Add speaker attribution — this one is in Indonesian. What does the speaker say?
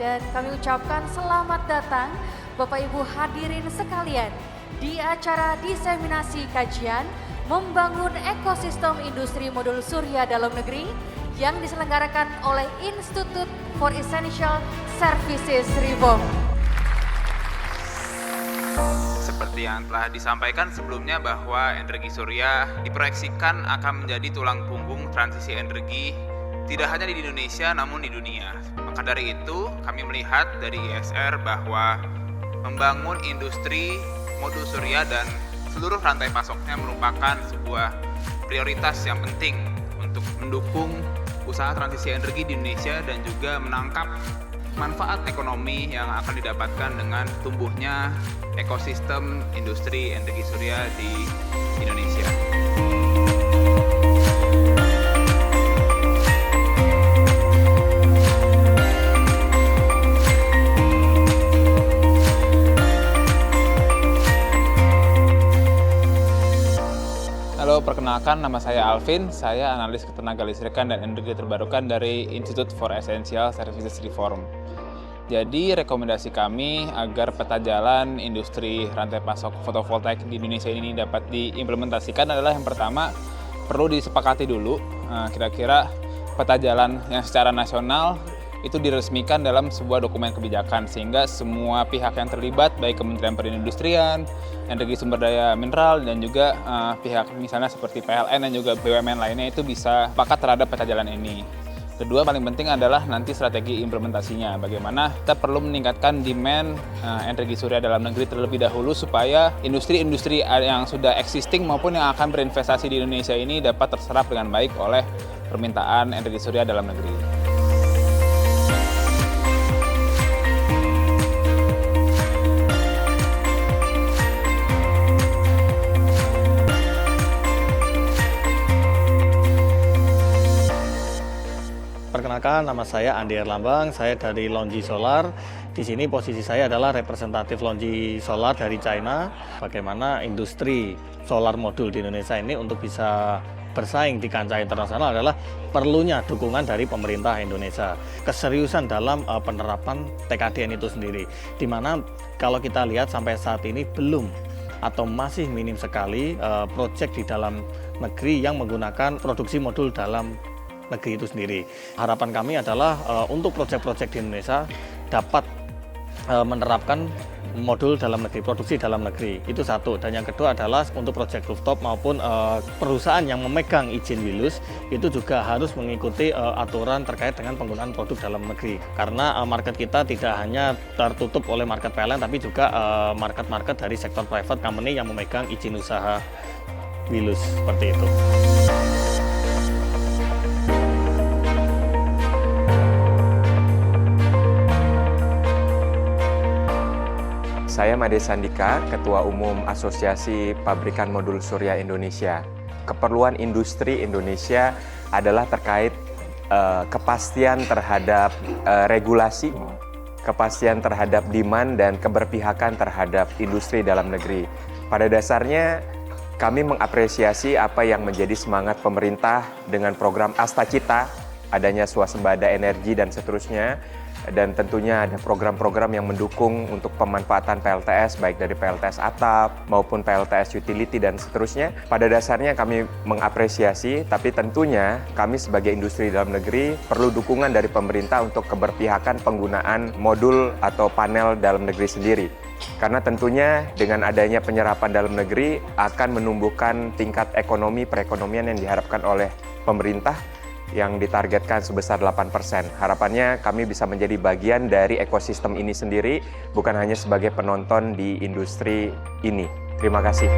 Speaker 1: dan kami ucapkan selamat datang Bapak Ibu hadirin sekalian di acara diseminasi kajian membangun ekosistem industri modul surya dalam negeri yang diselenggarakan oleh Institute for Essential Services RIBOM.
Speaker 2: Seperti yang telah disampaikan sebelumnya bahwa energi surya diproyeksikan akan menjadi tulang punggung transisi energi tidak hanya di Indonesia namun di dunia. Maka dari itu kami melihat dari ISR bahwa membangun industri modul surya dan seluruh rantai pasoknya merupakan sebuah prioritas yang penting untuk mendukung usaha transisi energi di Indonesia dan juga menangkap manfaat ekonomi yang akan didapatkan dengan tumbuhnya ekosistem industri energi surya di Indonesia.
Speaker 3: Halo, perkenalkan nama saya Alvin, saya analis ketenaga listrikan dan energi terbarukan dari Institute for Essential Services Reform. Jadi rekomendasi kami agar peta jalan industri rantai pasok fotovoltaik di Indonesia ini dapat diimplementasikan adalah yang pertama, perlu disepakati dulu kira-kira peta jalan yang secara nasional itu diresmikan dalam sebuah dokumen kebijakan sehingga semua pihak yang terlibat baik Kementerian Perindustrian, Energi Sumber Daya Mineral dan juga pihak misalnya seperti PLN dan juga BUMN lainnya itu bisa sepakat terhadap peta jalan ini. Kedua, paling penting adalah nanti strategi implementasinya. Bagaimana kita perlu meningkatkan demand energi surya dalam negeri terlebih dahulu supaya industri-industri yang sudah existing maupun yang akan berinvestasi di Indonesia ini dapat terserap dengan baik oleh permintaan energi surya dalam negeri.
Speaker 4: Perkenalkan, nama saya Andi Erlambang, saya dari LONGi Solar. Di sini posisi saya adalah representatif LONGi Solar dari China. Bagaimana industri solar modul di Indonesia ini untuk bisa bersaing di kancah internasional adalah perlunya dukungan dari pemerintah Indonesia. Keseriusan dalam penerapan TKDN itu sendiri. Di mana kalau kita lihat sampai saat ini belum atau masih minim sekali proyek di dalam negeri yang menggunakan produksi modul dalam negeri itu sendiri. Harapan kami adalah untuk proyek-proyek di Indonesia dapat menerapkan modul dalam negeri, produksi dalam negeri. Itu satu. Dan yang kedua adalah untuk proyek rooftop maupun perusahaan yang memegang izin WILUS itu juga harus mengikuti aturan terkait dengan penggunaan produk dalam negeri. Karena market kita tidak hanya tertutup oleh market PLN tapi juga market-market dari sektor private company yang memegang izin usaha WILUS seperti itu.
Speaker 5: Saya Made Sandika, Ketua Umum Asosiasi Pabrikan Modul Surya Indonesia. Keperluan industri Indonesia adalah terkait kepastian terhadap regulasi, kepastian terhadap demand, dan keberpihakan terhadap industri dalam negeri. Pada dasarnya, kami mengapresiasi apa yang menjadi semangat pemerintah dengan program Astacita, adanya swasembada energi dan seterusnya, dan tentunya ada program-program yang mendukung untuk pemanfaatan PLTS baik dari PLTS atap maupun PLTS utility dan seterusnya. Pada dasarnya kami mengapresiasi, tapi tentunya kami sebagai industri dalam negeri perlu dukungan dari pemerintah untuk keberpihakan penggunaan modul atau panel dalam negeri sendiri. Karena tentunya dengan adanya penyerapan dalam negeri akan menumbuhkan tingkat ekonomi perekonomian yang diharapkan oleh pemerintah yang ditargetkan sebesar 8%. Harapannya kami bisa menjadi bagian dari ekosistem ini sendiri, bukan hanya sebagai penonton di industri ini. Terima kasih.